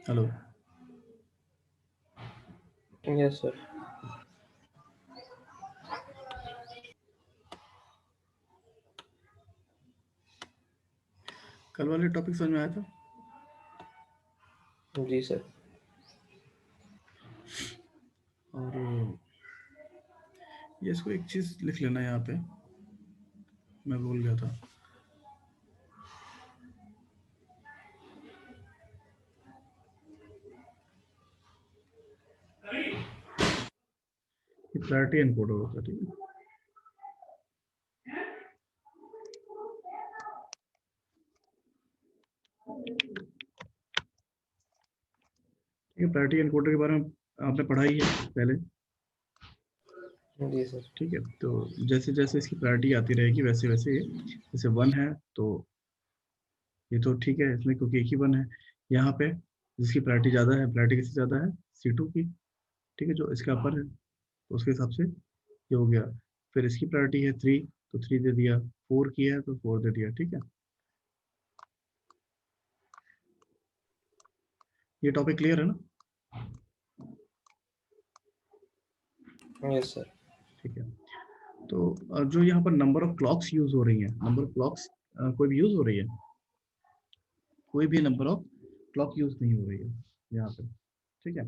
Hello. Yes, sir. कल वाले topic समझ में आया था? जी सर। और ये इसको एक चीज़ लिख लेना यहाँ पे, मैं भूल गया था। ये प्रायोरिटी एनकोडर होता है, ठीक है। ठीक है, प्रायोरिटी एनकोडर के बारे में आपने पढ़ा ही है पहले। जी सर। ठीक है, तो जैसे जैसे इसकी प्रायोरिटी आती रहेगी वैसे वैसे ये, जैसे 1 है तो ये तो ठीक है इसमें, क्योंकि एक ही 1 है। यहाँ पे जिसकी प्रायोरिटी ज़्यादा है, प्रायोरिटी किससे ज़्यादा है? C2 की। ठीक है, जो इसके अपर है तो उसके हिसाब से ये हो गया। फिर इसकी प्रायोरिटी है 3, तो 3 दे दिया। 4 की है तो 4 दे दिया। ठीक है, ये टॉपिक क्लियर है ना? Yes sir. ठीक है, तो जो यहाँ पर नंबर ऑफ क्लॉक्स यूज हो रही हैं, नंबर ऑफ क्लॉक्स कोई भी यूज हो रही है? कोई भी नंबर ऑफ क्लॉक यूज नहीं हो रही है यहाँ पे। ठीक है,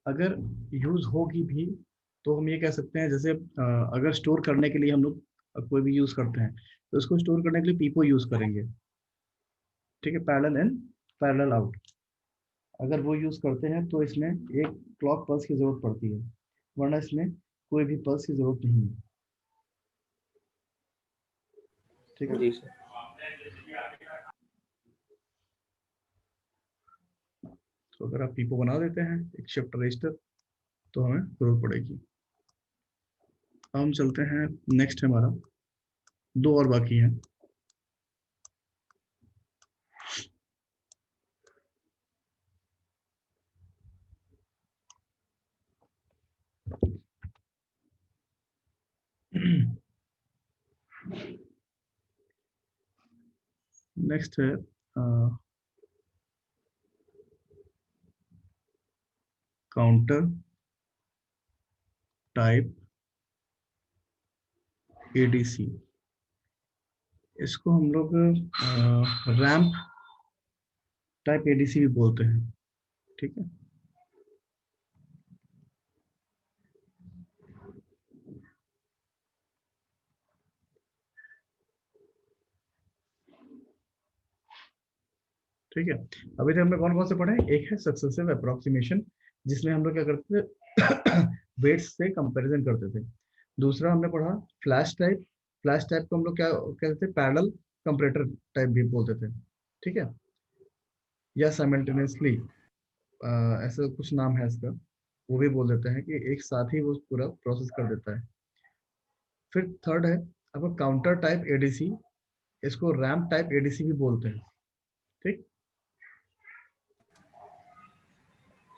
अगर यूज होगी भी तो हम ये कह सकते हैं, जैसे अगर स्टोर करने के लिए हम लोग कोई भी यूज करते हैं तो उसको स्टोर करने के लिए पीपो यूज करेंगे। ठीक है, पैरेलल इन पैरेलल आउट। अगर वो यूज करते हैं तो इसमें एक क्लॉक पल्स की जरूरत पड़ती है, वरना इसमें कोई भी पल्स की जरूरत नहीं है। ठीक है, जी सर। तो अगर आप पीपो बना देते हैं एक शिफ्ट रजिस्टर तो हमें जरूरत पड़ेगी। अब हम चलते हैं, नेक्स्ट हमारा 2 और बाकी हैं। नेक्स्ट है काउंटर टाइप एडीसी। इसको हम लोग रैम्प टाइप एडीसी भी बोलते हैं। ठीक है, ठीक है। अभी तक हमने कौन कौन से पढ़े? एक है सक्सेसिव अप्रोक्सीमेशन, जिसमें हम लोग क्या करते थे? वेट्स से कंपैरिजन करते थे। दूसरा हमने पढ़ा फ्लैश टाइप। फ्लैश टाइप को हम लोग क्या कहते थे? पैरेलल कंपैरेटर टाइप भी बोलते थे। ठीक है, या साइमल्टेनियसली, ऐसा कुछ नाम है इसका, वो भी बोल देते हैं कि एक साथ ही वो पूरा प्रोसेस कर देता है। फिर थर्ड है आपका काउंटर टाइप एडीसी, इसको रैम्प टाइप एडीसी भी बोलते हैं। ठीक,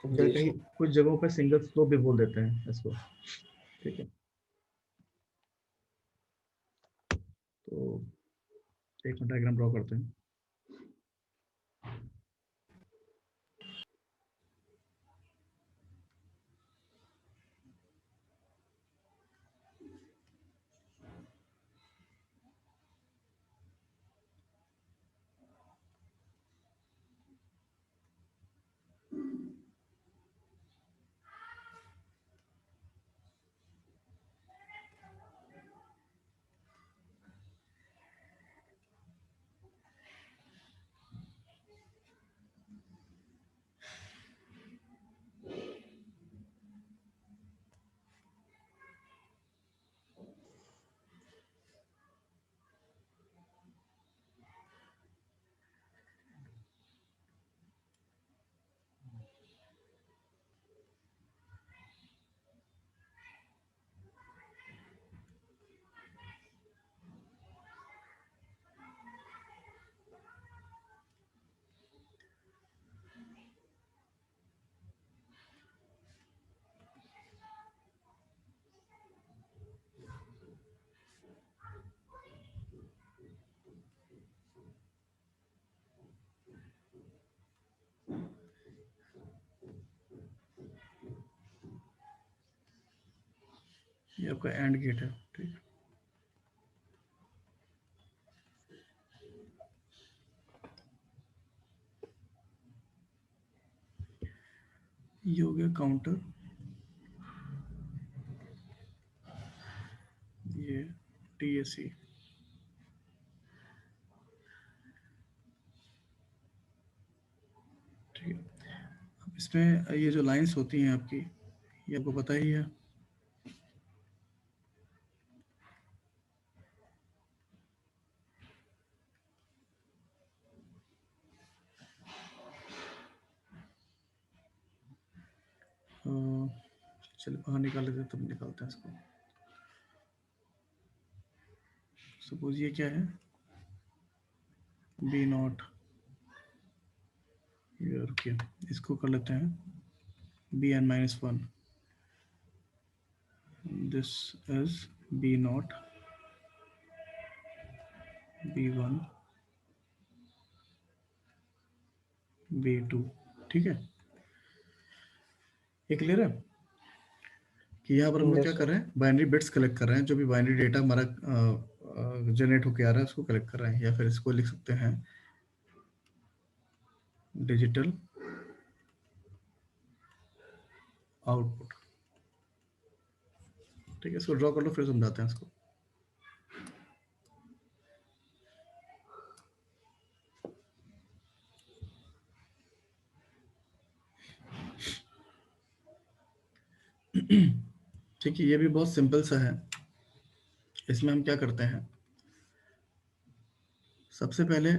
कहीं जी कहीं सर। कुछ जगहों पे सिंगल स्लो भी बोल देते हैं इसको। ठीक है, तो एक मिनट डायग्राम ड्रॉ करते हैं। आपका एंड गेट है, ठीक। ये हो गया काउंटर, ये DAC। ठीक है, अब इसमें ये जो लाइंस होती हैं आपकी, ये आपको पता ही है। चलिए बाहर निकाल लेते हैं, तब निकालते हैं इसको। सपोज ये क्या है, B0, ये रुकिए, इसको कर लेते हैं Bn-1। This is B0, B1, B2। ठीक है, ये क्लियर है कि यहाँ पर हम लोग क्या कर रहे हैं, बाइनरी बिट्स कलेक्ट कर रहे हैं, जो भी बाइनरी डेटा हमारा जनरेट होके आ रहा है उसको कलेक्ट कर रहे हैं, या फिर इसको लिख सकते हैं डिजिटल आउटपुट। ठीक है, इसको ड्रॉ कर लो, फिर समझाते हैं इसको। ठीक है, ये भी बहुत सिंपल सा है। इसमें हम क्या करते हैं, सबसे पहले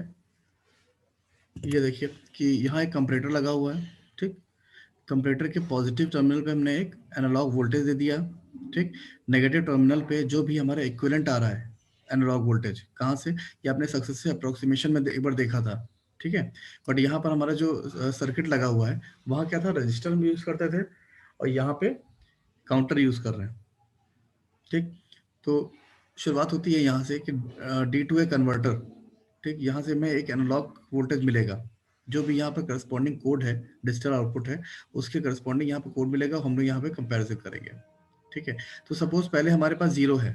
ये देखिए कि यहाँ एक कंपैरेटर लगा हुआ है। ठीक, कंपैरेटर के पॉजिटिव टर्मिनल पे हमने एक एनालॉग वोल्टेज दे दिया। ठीक, नेगेटिव टर्मिनल पे जो भी हमारा इक्विवेलेंट आ रहा है एनालॉग वोल्टेज, कहाँ से, ये आपने सक्सेस से अप्रोक्सीमेशन में एक बार देखा था। ठीक है, बट यहाँ पर हमारा जो सर्किट लगा हुआ है, वहाँ क्या था, रजिस्टर में यूज करते थे, और यहाँ पे काउंटर यूज कर रहे हैं। ठीक, तो शुरुआत होती है यहाँ से कि D2A कन्वर्टर। ठीक, यहाँ से हमें एक एनालॉग वोल्टेज मिलेगा, जो भी यहाँ पर करस्पॉन्डिंग कोड है, डिजिटल आउटपुट है, उसके करस्पॉन्डिंग यहाँ पर कोड मिलेगा, हम लोग यहाँ पे कंपैरिजन करेंगे। ठीक है, तो सपोज पहले हमारे पास 0 है,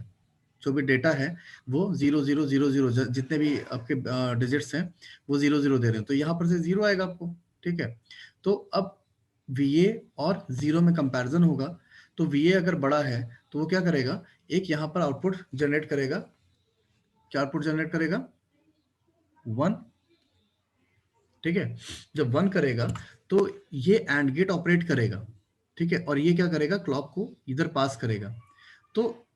जो भी डेटा है वो 0000, जितने भी आपके डिजिट्स हैं वो 00 दे रहे हैं, तो यहाँ पर से 0 आएगा आपको। ठीक है, तो अब VA और 0 में कंपैरिजन होगा, तो VA अगर बड़ा है तो वो क्या करेगा, एक यहाँ पर आउटपुट जनरेट करेगा। क्या आउटपुट जनरेट करेगा, 1। ठीक है, जब 1 करेगा तो ये एंड गेट ऑपरेट करेगा। ठीक है, और ये क्या करेगा, क्लॉक को इधर पास करेगा। तो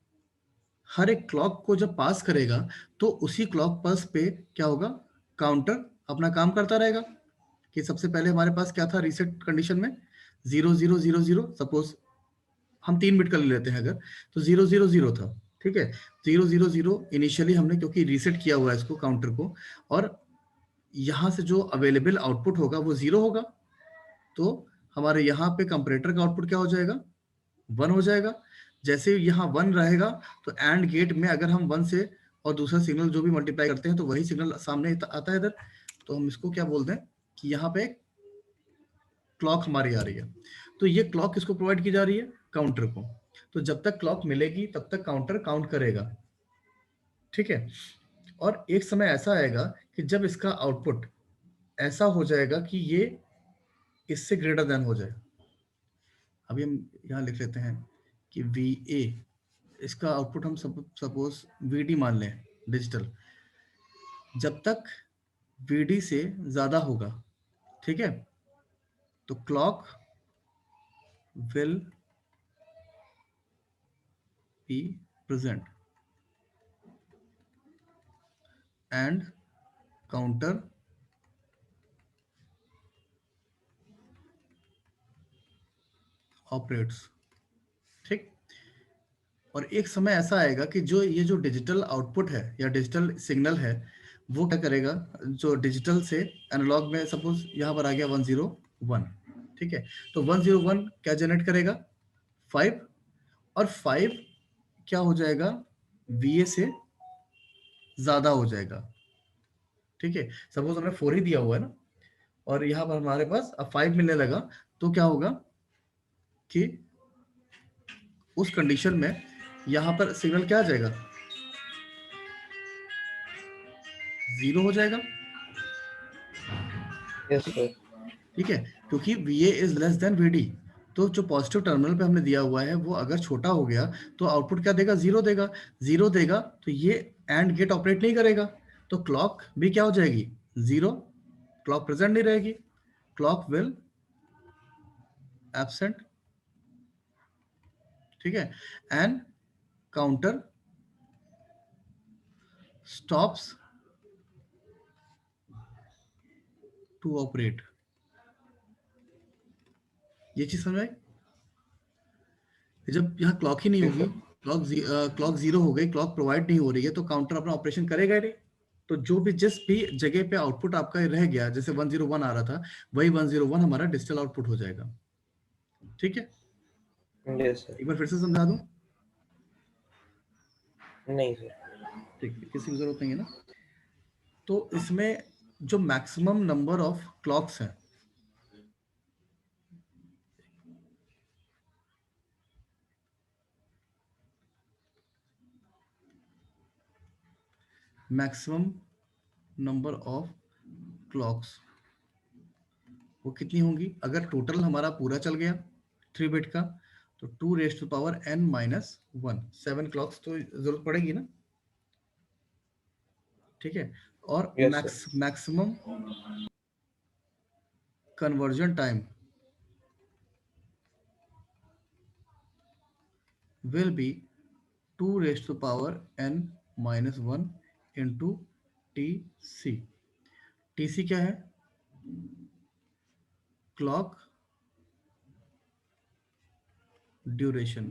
हर एक क्लॉक को जब पास करेगा तो उसी क्लॉक पल्स पे क्या होगा, काउंटर अपना काम करता रहेगा। कि सबसे पहले हमारे पास क्या था रीसेट कंडीशन में, 0000, सपोज हम 3 बिट का ले लेते हैं अगर, तो 000 था। ठीक है, 000 इनिशियली हमने क्योंकि रीसेट किया हुआ है इसको काउंटर को, और यहाँ से जो अवेलेबल आउटपुट होगा वो 0 होगा, तो हमारे यहाँ पे कंपैरेटर का आउटपुट क्या हो जाएगा, 1 हो जाएगा। जैसे यहाँ 1 रहेगा तो एंड गेट में अगर हम 1 से और दूसरा सिग्नल जो भी मल्टीप्लाई करते हैं तो वही सिग्नल सामने आता है इधर, तो हम इसको क्या बोलते हैं कि यहाँ पे क्लॉक हमारी आ रही है। तो ये क्लॉक किसको प्रोवाइड की जा रही है, काउंटर को। तो जब तक क्लॉक मिलेगी तब तक काउंटर काउंट करेगा। ठीक है, और एक समय ऐसा आएगा कि जब इसका आउटपुट ऐसा हो जाएगा कि ये इससे ग्रेटर देन हो जाए। अभी हम यहाँ लिख लेते हैं कि VA, इसका आउटपुट हम सपोज VD मान लें डिजिटल, जब तक VD से ज्यादा होगा, ठीक है, तो clock will be present and counter operates. ठीक, और एक समय ऐसा आएगा कि जो ये जो डिजिटल आउटपुट है या डिजिटल सिग्नल है वो क्या करेगा, जो डिजिटल से एनालॉग में सपोज यहाँ पर आ गया 101। ठीक है, तो 101 क्या जनरेट करेगा, 5, और 5 क्या हो जाएगा, VA से ज्यादा हो जाएगा। ठीक है, सपोज हमने 4 ही दिया हुआ है ना, और यहाँ पर हमारे पास अब 5 मिलने लगा, तो क्या होगा कि उस कंडीशन में यहाँ पर सिग्नल क्या आ जाएगा, 0 हो जाएगा। Yes, sir. ठीक है, क्योंकि VA is less than VD, तो जो पॉजिटिव टर्मिनल पे हमने दिया हुआ है वो अगर छोटा हो गया तो आउटपुट क्या देगा, 0 देगा। 0 देगा तो ये एंड गेट ऑपरेट नहीं करेगा, तो क्लॉक भी क्या हो जाएगी, 0, क्लॉक प्रेजेंट नहीं रहेगी, क्लॉक विल एब्सेंट। ठीक है, and counter stops to operate. ये चीज समझ आई। जब यहाँ क्लॉक ही नहीं Yes, होगी, sir. क्लॉक 0 हो गई, क्लॉक प्रोवाइड नहीं हो रही है, तो काउंटर अपना ऑपरेशन करेगा ही नहीं। तो जो भी जिस भी जगह पे आउटपुट आपका रह गया, जैसे 101 आ रहा था, वही 101 हमारा डिजिटल आउटपुट हो जाएगा। ठीक है, Yes, sir. एक बार फिर से समझा दूं। नहीं sir. ठीक है, किसी की जरूरत नहीं है ना। तो इसमें जो मैक्सिमम नंबर ऑफ क्लॉक्स हैं, मैक्सिमम नंबर ऑफ क्लॉक्स वो कितनी होंगी, अगर टोटल हमारा पूरा चल गया 3 बिट का, तो 2⁻n−1, 7 क्लॉक्स तो जरूरत पड़ेगी ना। ठीक है, और Yes, sir. Maximum conversion time will be 2⁻n−1 into TC। TC क्या है, क्लॉक ड्यूरेशन।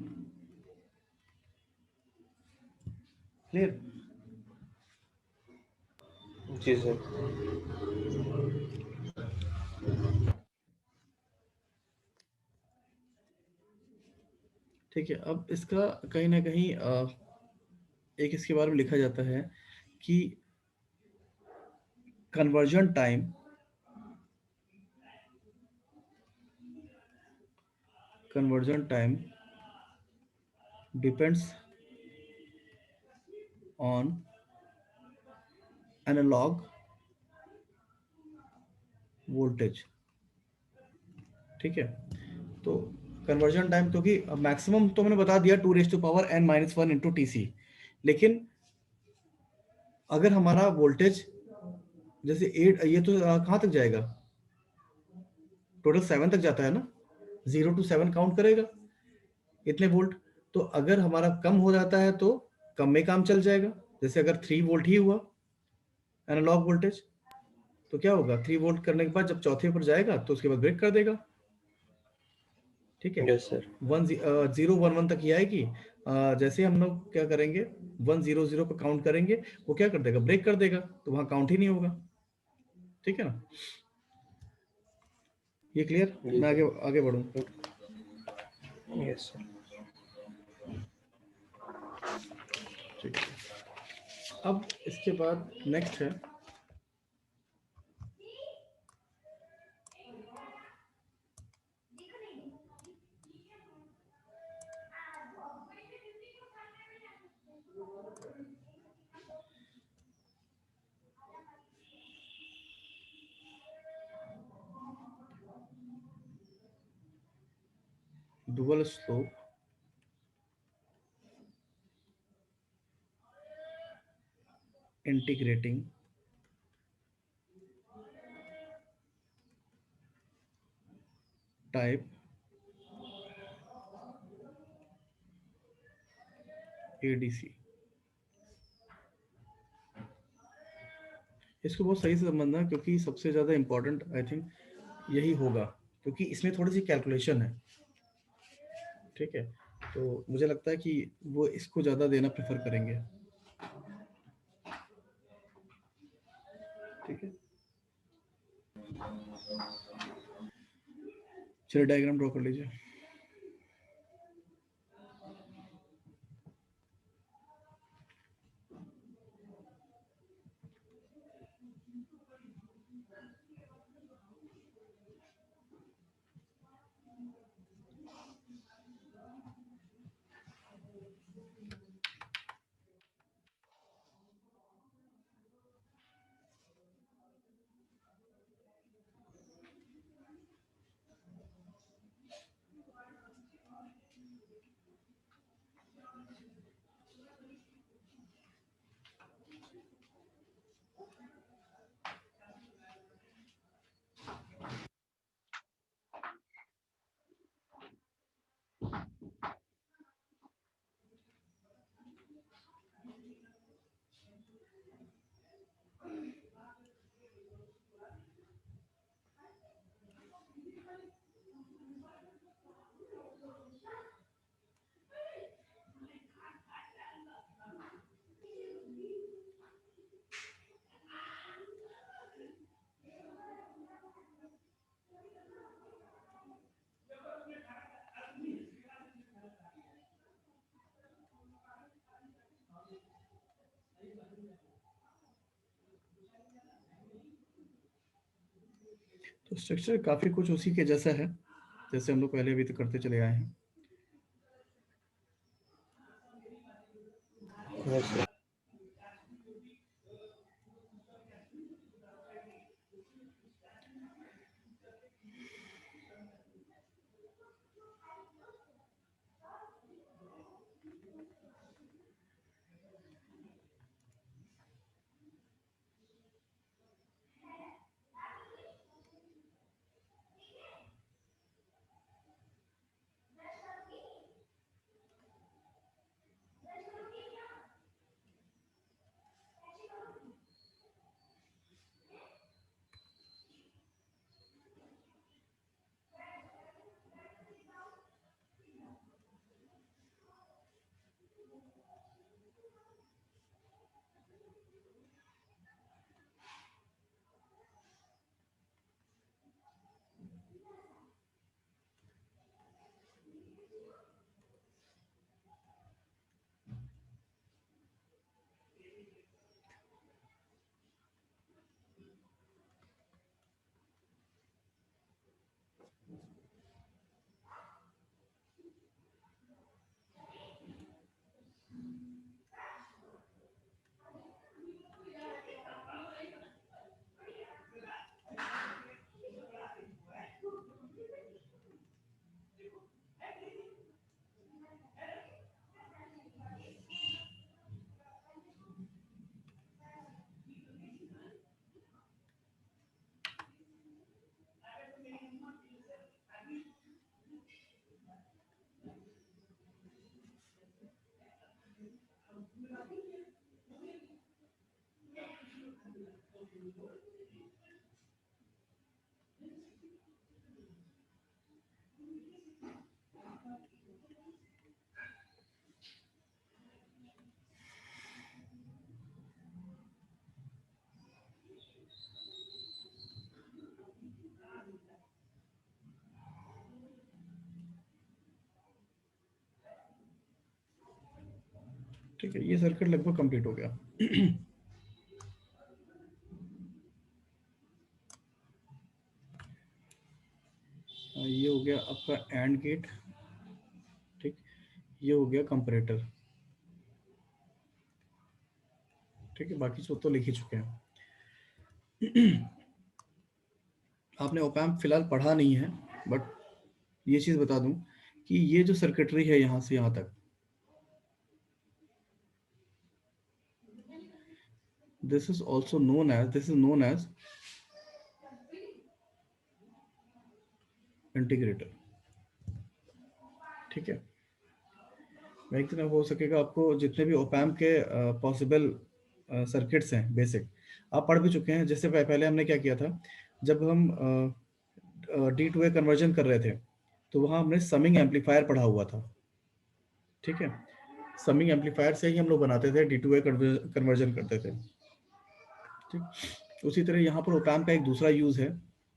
क्लियर। जी sir. ठीक है, अब इसका कहीं ना कहीं एक इसके बारे में लिखा जाता है कि conversion time depends on analog voltage. ठीक है, तो कन्वर्जन टाइम, क्योंकि मैक्सिमम तो मैंने बता दिया 2⁻n−1 इंटू TC, लेकिन अगर हमारा वोल्टेज जैसे 8, ये तो कहाँ तक जाएगा, टोटल 7 तक जाता है ना, 0 to 7 काउंट करेगा इतने वोल्ट। तो अगर हमारा कम हो जाता है तो कम में काम चल जाएगा। जैसे अगर 3 वोल्ट ही हुआ एनालॉग वोल्टेज, तो क्या होगा, 3 वोल्ट करने के बाद जब चौथे पर जाएगा तो उसके बाद ब्रेक कर देगा। ठीक है, Yes, sir. 011 तक ही आएगी। जैसे हम लोग क्या करेंगे, 100 पर काउंट करेंगे, वो क्या कर देगा, ब्रेक कर देगा, तो वहां काउंट ही नहीं होगा। ठीक है ना, ये क्लियर, जी मैं sir. आगे आगे बढ़ूं। Yes, sir. ठीक है, अब इसके बाद नेक्स्ट है dual slope integrating type ADC। इसको बहुत सही से समझना, क्योंकि सबसे ज़्यादा इम्पोर्टेंट आई थिंक यही होगा, क्योंकि इसमें थोड़ी सी कैलकुलेशन है। ठीक है, तो मुझे लगता है कि वो इसको ज़्यादा देना प्रेफर करेंगे। ठीक है, चलिए डायग्राम ड्रॉ कर लीजिए। तो स्ट्रक्चर काफी कुछ उसी के जैसा है जैसे हम लोग पहले भी तो करते चले आए हैं। Yes sir. ठीक है, ये सर्किट लगभग कंप्लीट हो गया। ये हो गया आपका एंड गेट, ठीक, ये हो गया कंपैरेटर, ठीक है, बाकी सब तो लिख ही चुके हैं। आपने ओपैम्प फिलहाल पढ़ा नहीं है, बट ये चीज बता दूं कि ये जो सर्किटरी है यहां से यहां तक, this is also known as, this is known as integrator, ठीक है। मैक्सिमम हो सकेगा आपको जितने भी ओपैम्प के पॉसिबल सर्किट्स हैं बेसिक आप पढ़ भी चुके हैं। जैसे पहले हमने क्या किया था, जब हम डी टू ए कन्वर्जन कर रहे थे तो वहां हमने समिंग एम्पलीफायर पढ़ा हुआ था, ठीक है। समिंग एम्पलीफायर से ही हम लोग बनाते थे, डी टू ए कन्वर्जन करते थे, ठीक। उसी तरह यहाँ पर ओपैम्प का एक दूसरा यूज है,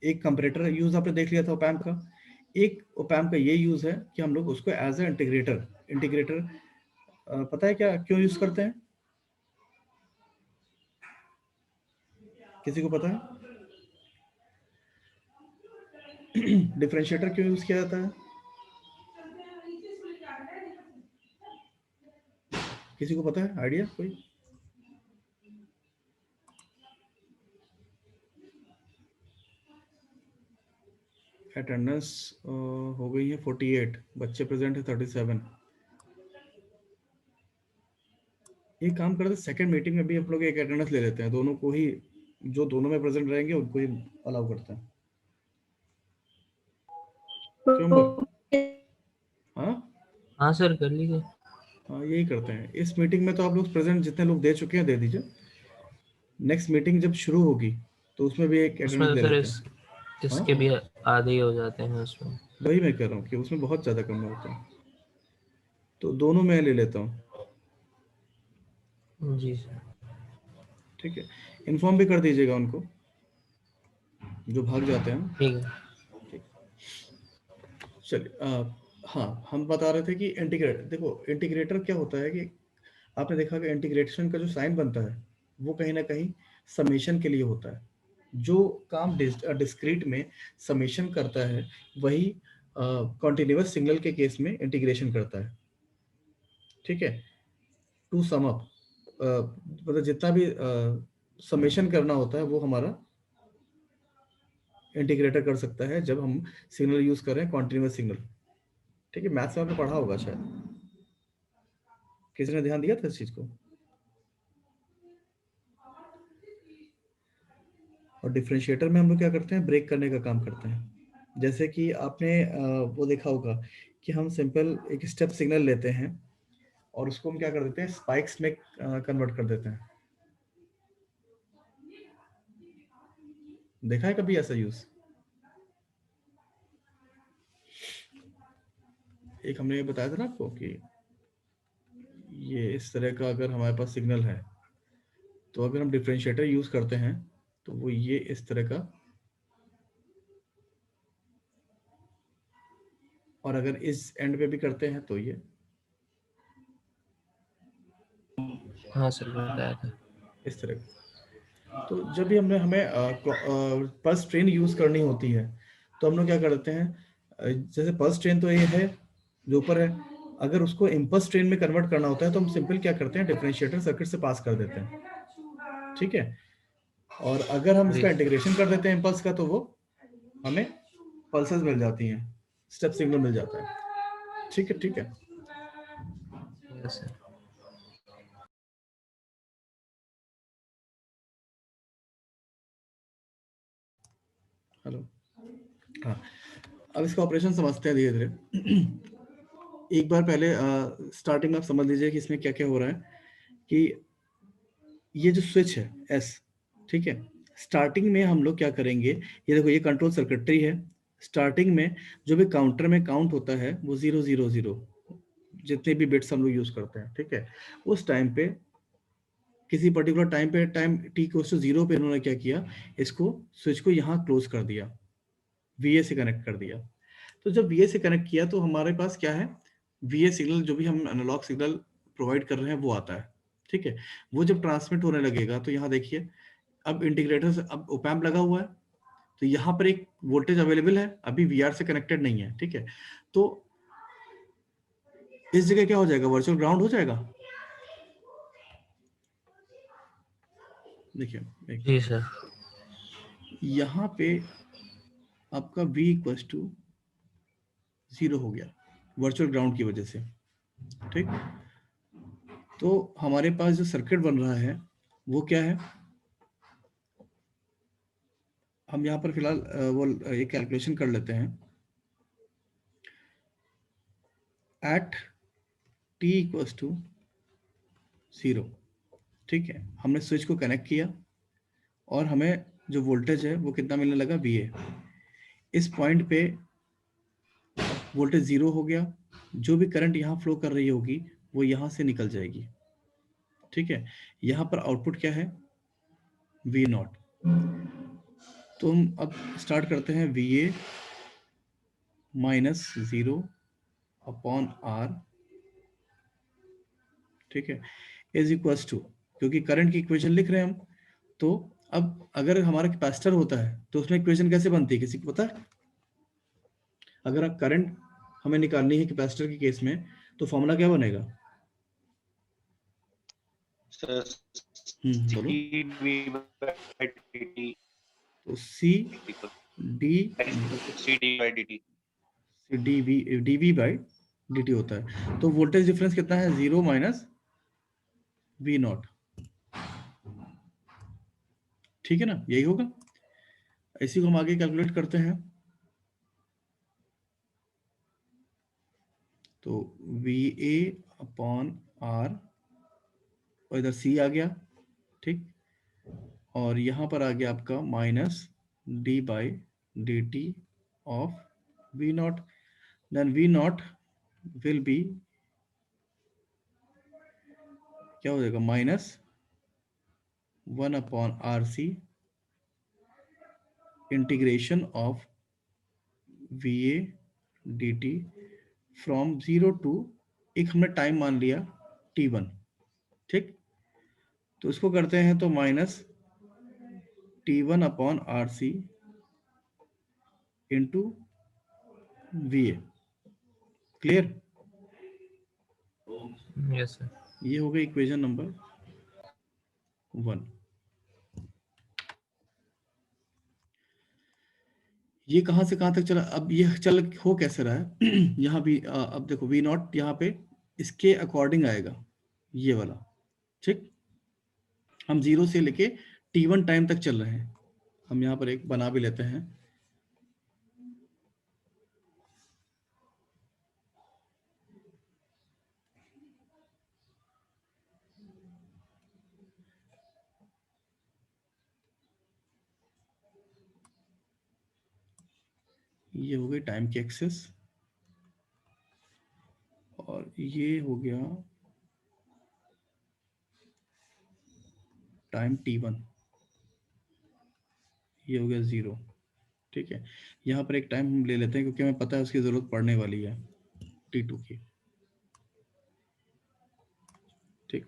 एक कंपैरेटर यूज आपने देख लिया था ओपैम्प का, एक ओपैम्प का ये यूज है कि हम लोग उसको एज ए इंटीग्रेटर, इंटीग्रेटर पता है क्या क्यों यूज करते हैं, किसी को पता है? डिफरेंशिएटर क्यों यूज किया जाता है, किसी को पता है, आइडिया कोई? अटेंडेंस हो गई है 48, बच्चे प्रेजेंट है 37। ये काम करते सेकंड मीटिंग में भी हम लोग एक अटेंडेंस ले लेते हैं, दोनों को ही, जो दोनों में प्रेजेंट रहेंगे उनको ही अलाउ करते हैं। क्यों हाँ हाँ सर कर लीजिए। हाँ यही करते हैं। इस मीटिंग में तो आप लोग प्रेजेंट जितने लोग दे चुके हैं दे दीजिए, नेक्स्ट मीटिंग जब शुरू होगी तो उसमें भी एक उसमें अटेंडेंस तो ले सर लेते हैं। हाँ इसके भी आधे ही हो जाते हैं उसमें। वही मैं कह रहा हूँ कि उसमें बहुत ज़्यादा कम होता है, तो दोनों में ले लेता हूँ, जी सर। ठीक है। इन्फॉर्म भी कर दीजिएगा उनको जो भाग जाते हैं, ठीक है। ठीक। चलिए हाँ हम बता रहे थे कि इंटीग्रेटर, देखो इंटीग्रेटर क्या होता है कि आपने देखा कि इंटीग्रेशन का जो साइन बनता है वो कहीं ना कहीं समेशन के लिए होता है, जो काम डिस्क्रीट में समेशन करता है वही कॉन्टिन्यूअस सिग्नल के केस में इंटीग्रेशन करता है। ठीक है, टू सम अप, मतलब जितना भी समेशन करना होता है वो हमारा इंटीग्रेटर कर सकता है जब हम सिग्नल यूज कर रहे हैं कॉन्टिन्यूअस सिग्नल। ठीक है, मैथ्स में आपने पढ़ा होगा शायद, किसी ने ध्यान दिया था इस चीज को। और डिफरेंशिएटर में हम लोग क्या करते हैं, ब्रेक करने का काम करते हैं। जैसे कि आपने वो देखा होगा कि हम सिंपल एक स्टेप सिग्नल लेते हैं और उसको हम क्या कर देते हैं, स्पाइक्स में कन्वर्ट कर देते हैं। देखा है कभी ऐसा यूज? एक हमने ये बताया था ना आपको कि ये इस तरह का अगर हमारे पास सिग्नल है तो अगर हम डिफरेंशिएटर यूज करते हैं तो वो ये इस तरह का, और अगर इस एंड पे भी करते हैं तो ये हाँ सर बताया था। इस तरह का। तो जब भी हमें पल्स ट्रेन यूज करनी होती है तो हम लोग क्या करते हैं, जैसे पल्स ट्रेन तो ये है जो ऊपर है, अगर उसको इम्पल्स ट्रेन में कन्वर्ट करना होता है तो हम सिंपल क्या करते हैं, डिफरेंशिएटर सर्किट से पास कर देते हैं। ठीक है, और अगर हम जी इसका इंटीग्रेशन कर देते हैं इम्पल्स का तो वो हमें पल्सेस मिल जाती हैं, स्टेप सिग्नल मिल जाता है। ठीक है, ठीक है। Yes sir. हेलो, हाँ, अब इसका ऑपरेशन समझते हैं धीरे धीरे। एक बार पहले स्टार्टिंग में आप समझ लीजिए कि इसमें क्या क्या हो रहा है। कि ये जो स्विच है एस, ठीक है, स्टार्टिंग में हम लोग क्या करेंगे, ये देखो ये कंट्रोल सर्किटरी है। स्टार्टिंग में जो भी काउंटर में काउंट होता है वो 0 0 0, जितने भी बिट्स हम लोग यूज करते हैं, ठीक है, उस टाइम पे किसी पर्टिकुलर टाइम पे, टाइम टी क्लोज टू 0 पे इन्होंने क्या किया, इसको स्विच को यहाँ क्लोज कर दिया, वीए से कनेक्ट कर दिया। तो जब वीए से कनेक्ट किया तो हमारे पास क्या है, वीए सिग्नल जो भी हम एनालॉग सिग्नल प्रोवाइड कर रहे हैं वो आता है। ठीक है, वो जब ट्रांसमिट होने लगेगा तो यहाँ देखिए, अब इंटीग्रेटर से अब ओपैम्प लगा हुआ है तो यहाँ पर एक वोल्टेज अवेलेबल है, अभी वीआर से कनेक्टेड नहीं है। ठीक है, तो इस जगह क्या हो जाएगा, वर्चुअल ग्राउंड हो जाएगा। देखिए जी सर। यहाँ पे आपका V इक्वल टू 0 हो गया वर्चुअल ग्राउंड की वजह से। ठीक, तो हमारे पास जो सर्किट बन रहा है वो क्या है, हम यहाँ पर फिलहाल वो एक कैलकुलेशन कर लेते हैं। एट t इक्वल टू 0, ठीक है, हमने स्विच को कनेक्ट किया और हमें जो वोल्टेज है वो कितना मिलने लगा, VA। इस पॉइंट पे वोल्टेज 0 हो गया, जो भी करंट यहाँ फ्लो कर रही होगी वो यहाँ से निकल जाएगी। ठीक है, यहाँ पर आउटपुट क्या है, V0। तो हम अब स्टार्ट करते हैं, VA माइनस 0 अपॉन R, ठीक है, इज इक्वल्स टू, क्योंकि करंट की इक्वेशन लिख रहे हैं हम, तो अब अगर हमारा कैपेसिटर होता है तो उसमें इक्वेशन कैसे बनती है, किसी को पता है? अगर आप करंट हमें निकालनी है कैपेसिटर के केस में तो फॉर्मूला क्या बनेगा? बोलो। तो C D V by D T होता है। तो वोल्टेज डिफरेंस कितना है, 0 माइनस V0। ठीक है ना, यही होगा। इसी को हम आगे कैलकुलेट करते हैं। तो VA अपॉन R, और इधर C आ गया, ठीक, और यहाँ पर आ गया आपका minus D by D T of V0। Then V0 will be क्या हो जाएगा, minus 1 upon RC integration of VA dt from 0 to, एक हमने टाइम मान लिया T1। ठीक, तो इसको करते हैं तो minus T1 upon RC into VA। Clear? Yes sir. ये हो गई इक्वेशन नंबर 1। ये कहां से कहां तक चला? अब ये चल हो कैसे रहा है यहाँ भी अब देखो वी नॉट यहाँ पे इसके अकॉर्डिंग आएगा ये वाला, ठीक। हम 0 से लेके T1 टाइम तक चल रहे हैं। हम यहाँ पर एक बना भी लेते हैं। ये हो गई टाइम की एक्सेस और ये हो गया टाइम T1, ये हो गया 0, ठीक है। यहाँ पर एक टाइम हम ले लेते हैं क्योंकि हमें पता है उसकी जरूरत पड़ने वाली है T2 की, ठीक।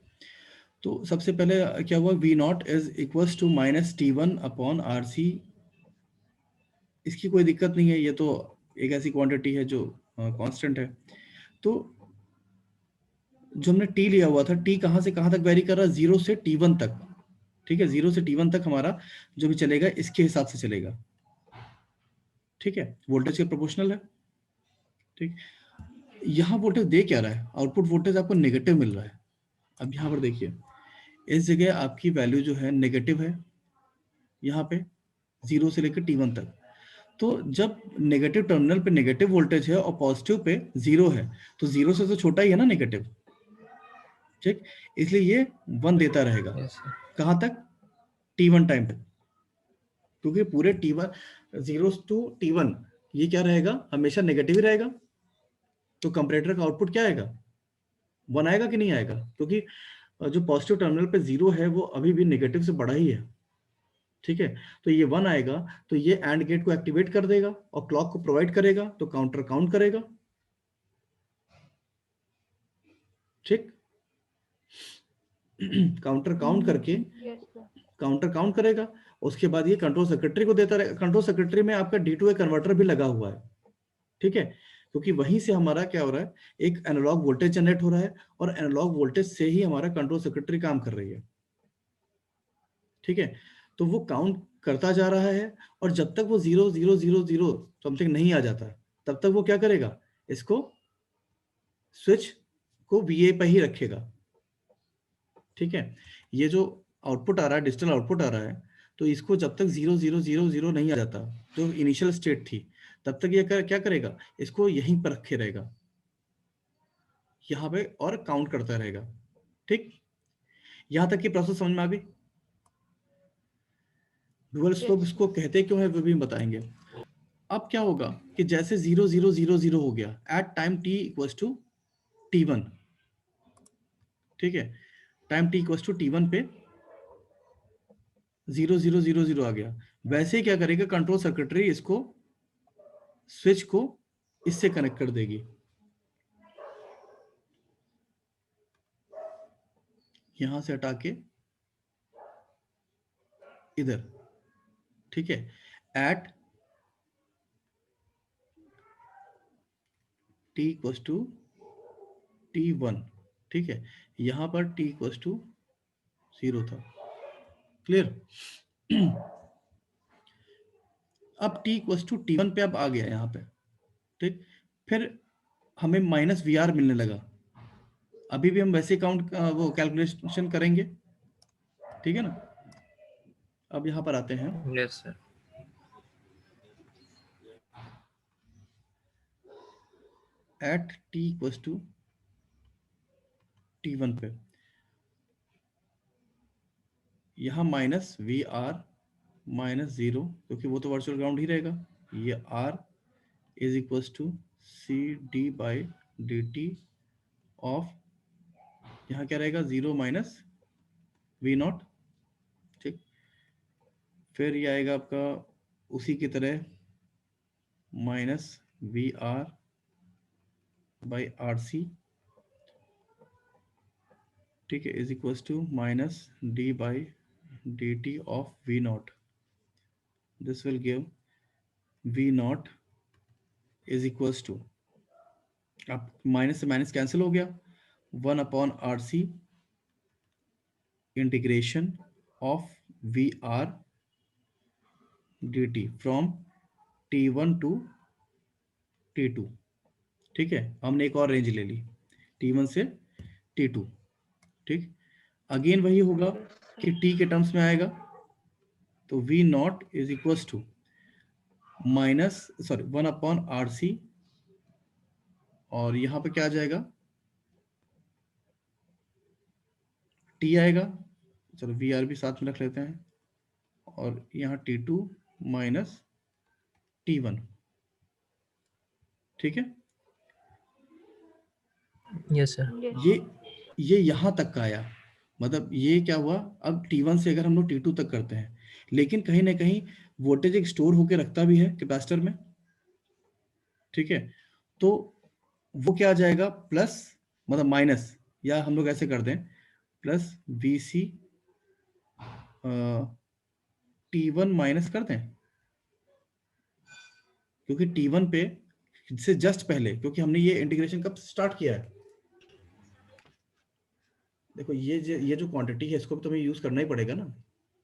तो सबसे पहले क्या हुआ, V not is equals to minus T1 upon RC। इसकी कोई दिक्कत नहीं है, ये तो एक ऐसी क्वांटिटी है जो कांस्टेंट है। तो जो हमने टी लिया हुआ था, टी कहाँ से कहाँ तक वेरी कर रहा है, 0 से T1 तक, ठीक है। 0 से T1 तक हमारा जो भी चलेगा इसके हिसाब से चलेगा, ठीक है। वोल्टेज के प्रोपोर्शनल है, ठीक। यहाँ वोल्टेज दे क्या रहा है, आउटपुट वोल्टेज आपको नेगेटिव मिल रहा है। अब यहाँ पर देखिए इस जगह आपकी वैल्यू जो है नेगेटिव है, यहाँ पे 0 से लेकर T1 तक। तो जब नेगेटिव टर्मिनल पे नेगेटिव वोल्टेज है और पॉजिटिव पे 0 है, तो 0 से तो छोटा ही है ना नेगेटिव, ठीक। इसलिए ये 1 देता रहेगा। Yes sir. कहाँ तक, T1 टाइम तक, क्योंकि पूरे T1 0 टू T1 ये क्या रहेगा, हमेशा नेगेटिव ही रहेगा। तो कंपैरेटर का आउटपुट क्या आएगा, 1 आएगा कि नहीं आएगा, क्योंकि जो पॉजिटिव टर्मिनल पे 0 है वो अभी भी नेगेटिव से बड़ा ही है, ठीक है। तो ये 1 आएगा, तो ये एंड गेट को एक्टिवेट कर देगा और क्लॉक को प्रोवाइड करेगा, तो काउंटर काउंट करेगा, ठीक। काउंटर काउंट करके काउंटर काउंट करेगा। उसके बाद ये कंट्रोल सर्किटरी को देता रहेगा। कंट्रोल सर्किटरी में आपका D2A कन्वर्टर भी लगा हुआ है, ठीक है। क्योंकि वहीं से हमारा क्या हो रहा है, एक एनालॉग वोल्टेज जनरेट हो रहा है और एनालॉग वोल्टेज से ही हमारा कंट्रोल सर्किटरी काम कर रही है, ठीक है। तो वो काउंट करता जा रहा है और जब तक वो 0 0 0 0 समथिंग नहीं आ जाता तब तक वो क्या करेगा, इसको स्विच को VA पे ही रखेगा, ठीक है। ये जो आउटपुट आ रहा है, डिजिटल आउटपुट आ रहा है, तो इसको जब तक 0 0 0 0 नहीं आ जाता जो इनिशियल स्टेट थी, तब तक ये क्या करेगा, इसको यहीं पर रखे रहेगा, यहाँ पे, और काउंट करता रहेगा, ठीक। यहाँ तक की प्रोसेस समझ में आ गई। डुअल स्लोप इसको कहते क्यों है वो भी बताएंगे। अब क्या होगा कि जैसे 0 0 0 0 हो गया at time t equals to T1, ठीक है। Time t equals to T1 पे 0 0 0 0 आ गया। वैसे ही क्या करेगा, कंट्रोल सर्किटरी इसको स्विच को इससे कनेक्ट कर देगी, यहां से हटा के इधर, ठीक है। Eight t equals to T1, ठीक है। यहां पर t इक्वल्स टू 0 था, क्लियर। अब t इक्वल्स टू T1 पे अब आ गया यहाँ पे, ठीक। फिर हमें माइनस VR मिलने लगा। अभी भी हम वैसे काउंट वो कैलकुलेशन करेंगे, ठीक है ना। अब यहाँ पर आते हैं, yes sir. At t equals to T1 पे यहाँ माइनस VR माइनस 0, क्योंकि वो तो वर्चुअल ग्राउंड ही रहेगा। ये R is equals to CD/dt of, यहाँ क्या रहेगा, 0 माइनस V0, ठीक। फिर ये आएगा आपका उसी की तरह माइनस VR/RC, ठीक है, is equals to minus D/dt of V0, this will give V not is equals to, अब माइनस से माइनस कैंसिल हो गया, 1/RC integration of V R D T from T1 to T2। ठीक है, हमने एक और रेंज ले ली T1 से T2। ठीक, अगेन वही होगा कि T के टर्म्स में आएगा, तो V not is equals to minus 1/RC, और यहाँ पे क्या आ जाएगा, T आएगा, चलो VR भी साथ में रख लेते हैं, और यहाँ T2 माइनस T1। ठीक है, यस सर। ये यहाँ तक का आया, मतलब ये क्या हुआ, अब T1 से अगर हम लोग T2 तक करते हैं, लेकिन कहीं ना कहीं वोल्टेज एक स्टोर होकर रखता भी है कैपेसिटर में। ठीक है, तो वो क्या आ जाएगा, प्लस मतलब माइनस, या हम लोग ऐसे कर दें प्लस VC T1 माइनस कर दें, क्योंकि T1 पे से जस्ट पहले, क्योंकि हमने ये इंटीग्रेशन कब स्टार्ट किया है, देखो ये जो क्वांटिटी है इसको भी तो हमें यूज करना ही पड़ेगा ना,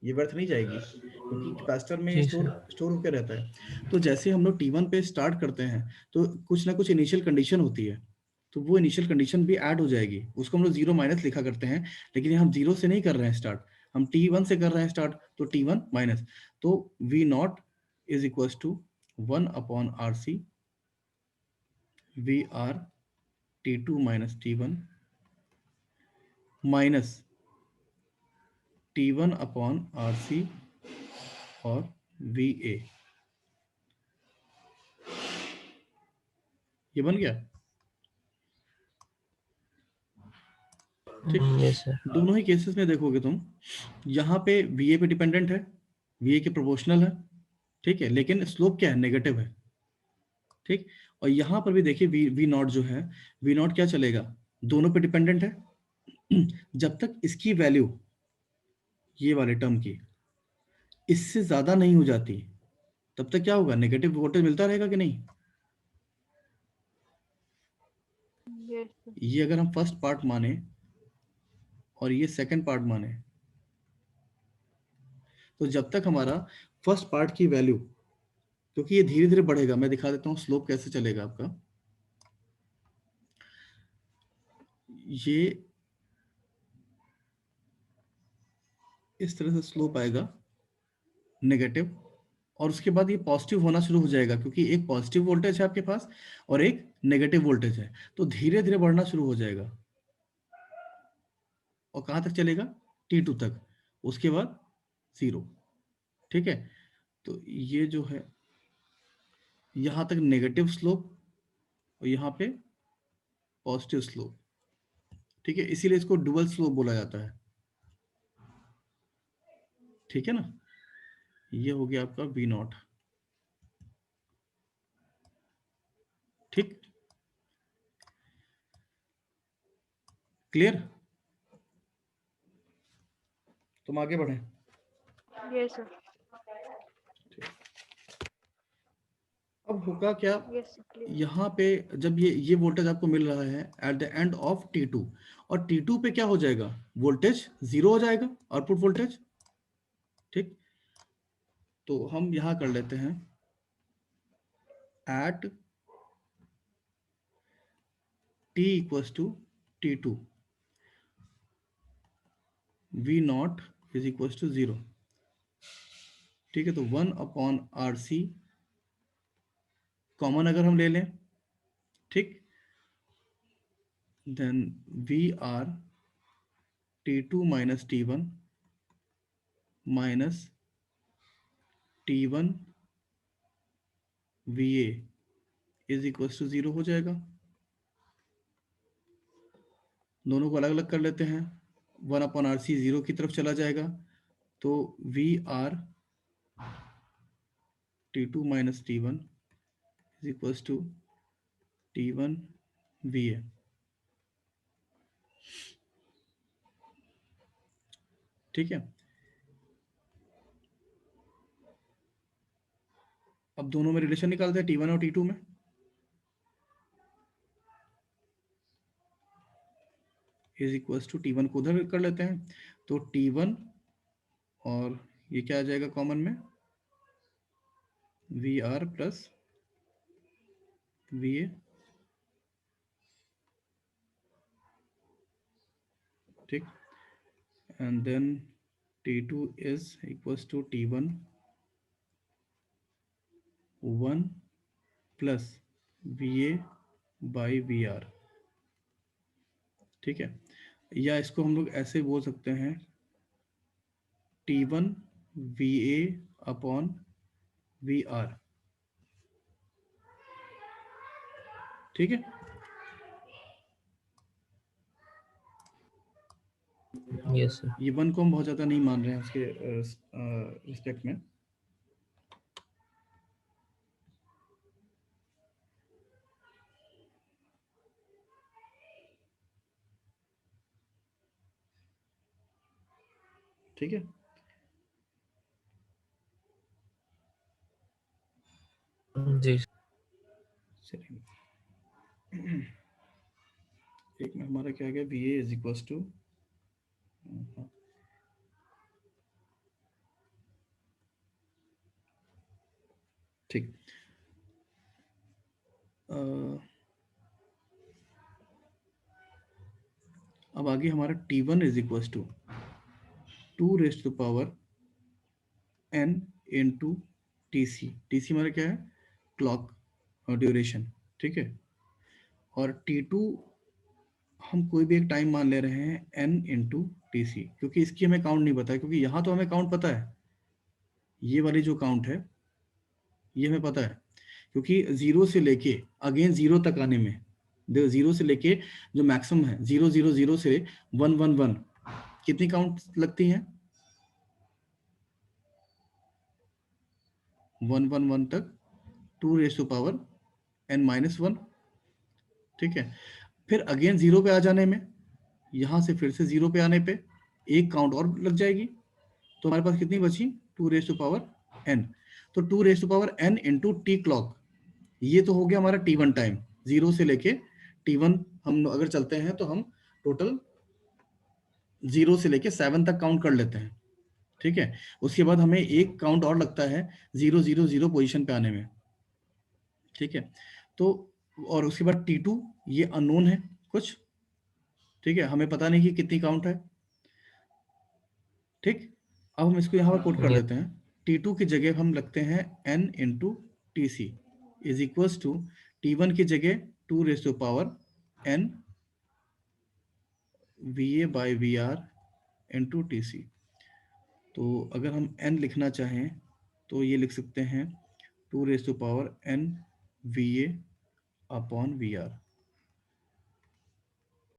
ये व्यर्थ नहीं जाएगी, क्योंकि कैपेसिटर में जी स्टोर सर। स्टोर होकर रहता है। तो जैसे हम लोग T1 पे स्टार्ट करते हैं, तो कुछ ना कुछ इनिशियल कंडीशन होती है, तो वो इनिशियल कंडीशन भी ऐड हो जाएगी, उसको हम लोग जीरो माइनस लिखा करते हैं, लेकिन हम जीरो से नहीं कर रहे हैं स्टार्ट, हम T1 से कर रहे हैं स्टार्ट, तो T1 माइनस, तो V not is equal to 1/RC VR T2 minus T1 minus T1/RC और VA, ये बन गया। ठीक, यस सर। दोनों ही केसेस में देखोगे तुम, यहाँ पे VA पे डिपेंडेंट है, VA के प्रोपोर्शनल है, ठीक है, लेकिन स्लोप क्या है, नेगेटिव है। ठीक, और यहाँ पर भी देखिए वी नॉट जो है, वी नॉट क्या चलेगा, दोनों पे डिपेंडेंट है। जब तक इसकी वैल्यू, ये वाले टर्म की, इससे ज्यादा नहीं हो जाती, तब तक क्या होगा, नेगेटिव वोल्टेज मिलता रहेगा कि नहीं। ये अगर हम फर्स्ट पार्ट माने और ये सेकंड पार्ट माने, तो जब तक हमारा फर्स्ट पार्ट की वैल्यू, क्योंकि ये धीरे धीरे बढ़ेगा, मैं दिखा देता हूँ स्लोप कैसे चलेगा आपका, ये इस तरह से स्लोप आएगा नेगेटिव, और उसके बाद ये पॉजिटिव होना शुरू हो जाएगा, क्योंकि एक पॉजिटिव वोल्टेज है आपके पास और एक नेगेटिव वोल्टेज है, तो धीरे धीरे बढ़ना शुरू हो जाएगा, और कहाँ तक चलेगा, T2 तक, उसके बाद 0। ठीक है, तो ये जो है यहाँ तक नेगेटिव स्लोप, और यहाँ पे पॉजिटिव स्लोप। ठीक है, इसीलिए इसको डुअल स्लोप बोला जाता है। ठीक है ना, ये हो गया आपका V नॉट। ठीक, क्लियर, तुम आगे बढ़े। Yes sir. अब होगा क्या, यस सर। यहाँ पे जब ये वोल्टेज आपको मिल रहा है at the end of T2, और T2 पे क्या हो जाएगा, वोल्टेज जीरो हो जाएगा, आउटपुट वोल्टेज। ठीक, तो हम यहाँ कर लेते हैं at T equals to T2 V not is equals to 0। ठीक है, तो 1/RC कॉमन अगर हम ले लें, ठीक, then VR T2 minus T1 minus T1 VA is equals to 0 हो जाएगा। दोनों को अलग अलग कर लेते हैं, 1/RC 0 की तरफ चला जाएगा, तो VR T2 minus T1 is equals to T1 VA। ठीक है, अब दोनों में रिलेशन निकालते हैं T1 और T2 में। इज इक्वल्स टू T1 को उधर कर लेते हैं, तो T1 और ये क्या आ जाएगा कॉमन में, VR प्लस VA, ठीक, and then T2 is equals to T1 1 plus VA by VR, ठीक है। या इसको हम लोग ऐसे बोल सकते हैं T1 VA अपॉन VR, ठीक है। Yes sir. ये 1 को हम बहुत ज़्यादा नहीं मान रहे हैं उसके रिस्पेक्ट में। ठीक है, जी चलिए एक में हमारा क्या आ गया, VA इज इक्वल्स टू, ठीक, अब आगे हमारा T1 is equals to 2 raise to power n into TC। TC हमारा क्या है, क्लॉक और ड्यूरेशन, ठीक है। और T2 हम कोई भी एक टाइम मान ले रहे हैं n इंटू TC, क्योंकि इसकी हमें काउंट नहीं पता है, क्योंकि यहाँ तो हमें काउंट पता है, ये वाली जो काउंट है ये हमें पता है, क्योंकि जीरो से लेके अगेन जीरो तक आने में, देखो जीरो से लेके जो मैक्सिमम है 0 0 0 से 1 1 1 कितनी काउंट लगती हैं, 1 1 1 तक 2 raise to power n minus 1, ठीक है। फिर अगेन जीरो पे आ जाने में, यहाँ से फिर से जीरो पे आने पे एक काउंट और लग जाएगी, तो हमारे पास कितनी बची, 2 रेज़ टू पावर n। तो 2 raise to power n into T clock, ये तो हो गया हमारा T1 टाइम, जीरो से लेके T1 हम अगर चलते हैं तो हम टोटल जीरो से लेके 7 तक काउंट कर लेते हैं, ठीक है। उसके बाद हमें एक काउंट और लगता है 0 0 0 पोजीशन पे आने में, ठीक है। तो और उसके बाद T2 ये अननोन है कुछ, ठीक है, हमें पता नहीं कि कितनी काउंट है, ठीक। अब हम इसको यहाँ पर कोट कर यस देते हैं, T2 की जगह हम लगते हैं n into TC is equals to T1 की जगह 2 raise to power n VA by VR into TC। तो अगर हम n लिखना चाहें तो ये लिख सकते हैं 2 raise to power n VA upon VR,